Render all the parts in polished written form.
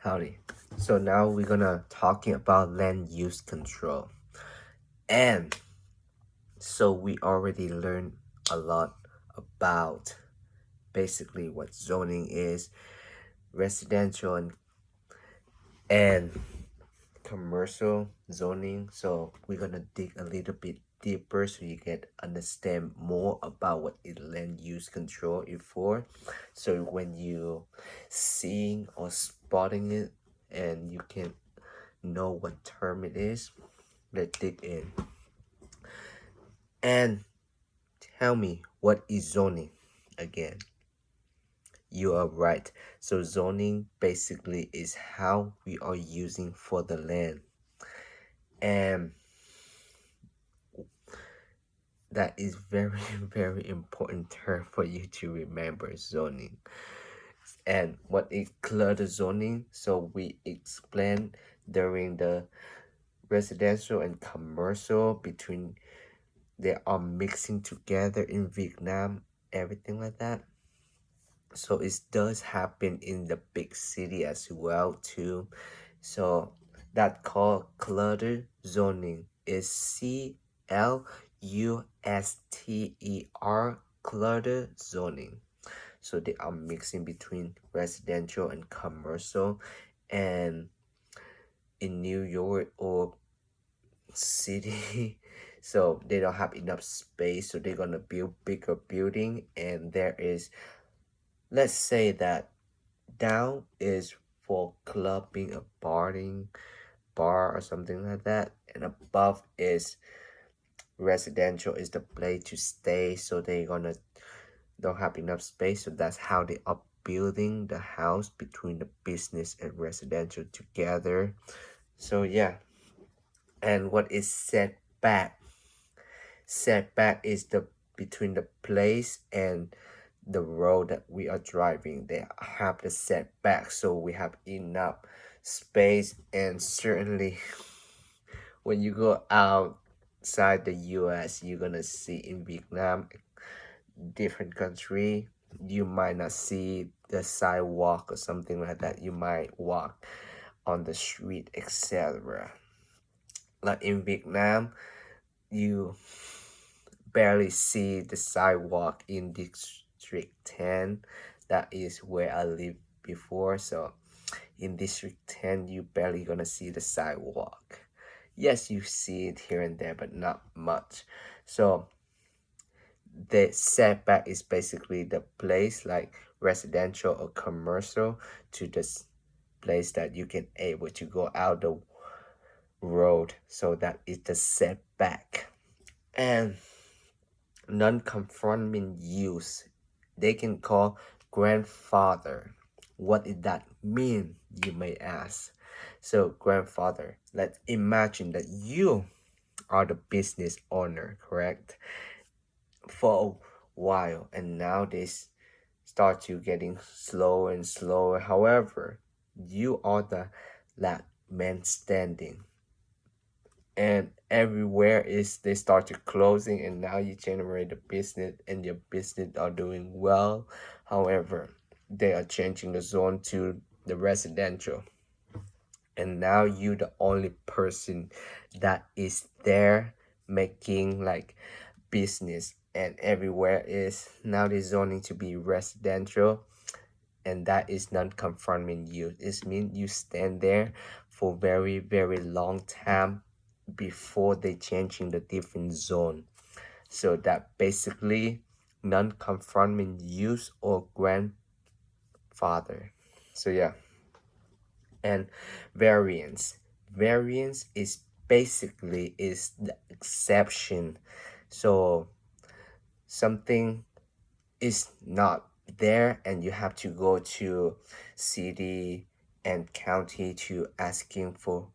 Howdy. So now we're gonna talking about land use control. And so we already learned a lot about basically what zoning is, residential and commercial zoning. So we're gonna dig a little bit deeper so you get understand more about what is land use control is for. So when you seeing or spotting it and you can know what term it is, let's dig in. And tell me, what is zoning again? You are right. So zoning basically is how we are using for the land. And that is very, very important term for you to remember, zoning. And what is clutter zoning? So we explained during the residential and commercial between they are mixing together in Vietnam, everything like that. So it does happen in the big city as well too. So that called clutter zoning is CLUSTER, clutter zoning. So they are mixing between residential and commercial, and in New York or city so they don't have enough space, so they're gonna build bigger building, and there is, let's say that down is for clubbing, a bar or something like that, and above is residential, is the place to stay, so they gonna don't have enough space, so that's how they are building the house between the business and residential together. So yeah. And what is setback? Setback is the between the place and the road that we are driving. They have the setback, so we have enough space. And certainly when you go outside the US, you're gonna see in Vietnam, different country, you might not see the sidewalk or something like that. You might walk on the street, etc. Like in Vietnam, you barely see the sidewalk in District 10. That is where I lived before. So in District 10, you barely gonna see the sidewalk. Yes, you see it here and there, but not much. So the setback is basically the place, like residential or commercial, to this place that you can able to go out the road. So that is the setback. And non-conforming use, they can call grandfather. What did that mean, you may ask? So grandfather, let's imagine that you are the business owner, correct, for a while, and now they start to getting slower and slower. However, you are the last man standing, and everywhere is they start to closing, and now you generate a business and your business are doing well. However, they are changing the zone to the residential, and now you the only person that is there making like business, and everywhere is now the zoning to be residential, and that is non-conforming use. It means you stand there for very, very long time before they changing the different zone. So that basically non-conforming use or grandfather. So yeah. And variance. Variance is basically is the exception. So something is not there and you have to go to city and county to asking for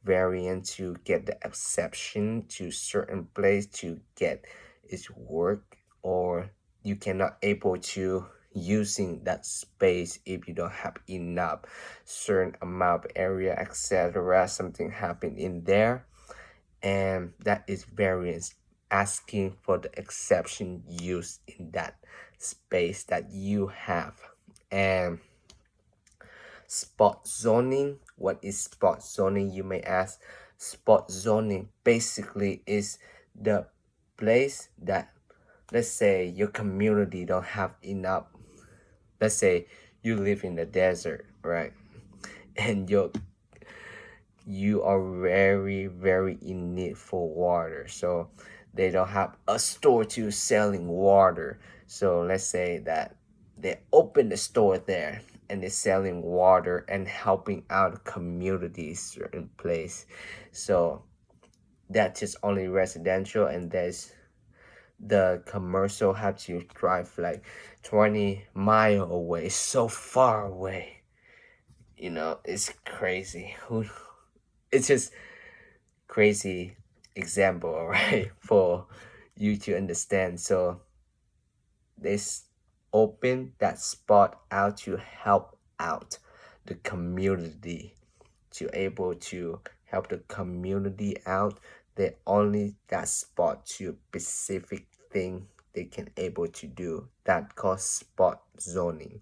variance to get the exception to certain place to get its work, or you cannot able to using that space if you don't have enough certain amount of area, etc. Something happened in there, and that is variance, asking for the exception used in that space that you have. And spot zoning. What is spot zoning, you may ask? Spot zoning basically is the place that, let's say your community don't have enough. Let's say you live in the desert, right? And you are very, very in need for water, so they don't have a store to selling water. So let's say that they open the store there and they're selling water and helping out communities certain place. So that's just only residential, and there's the commercial have to drive like 20 mile away, so far away. It's crazy. Who It's just crazy example, right? For you to understand. So this open that spot out to help out the community, to able to help the community out. They only that spot to specific thing they can able to do, that called spot zoning.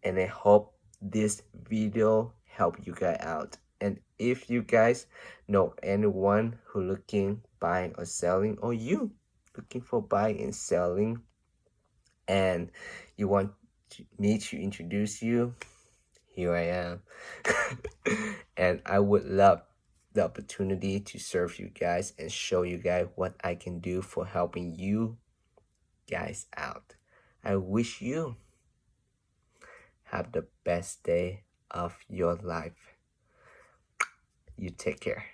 And I hope this video help you guys out. And if you guys know anyone who looking buying or selling, or you looking for buying and selling, and you want me to introduce you, here I am. And I would love the opportunity to serve you guys and show you guys what I can do for helping you guys out. I wish you have the best day of your life. You take care.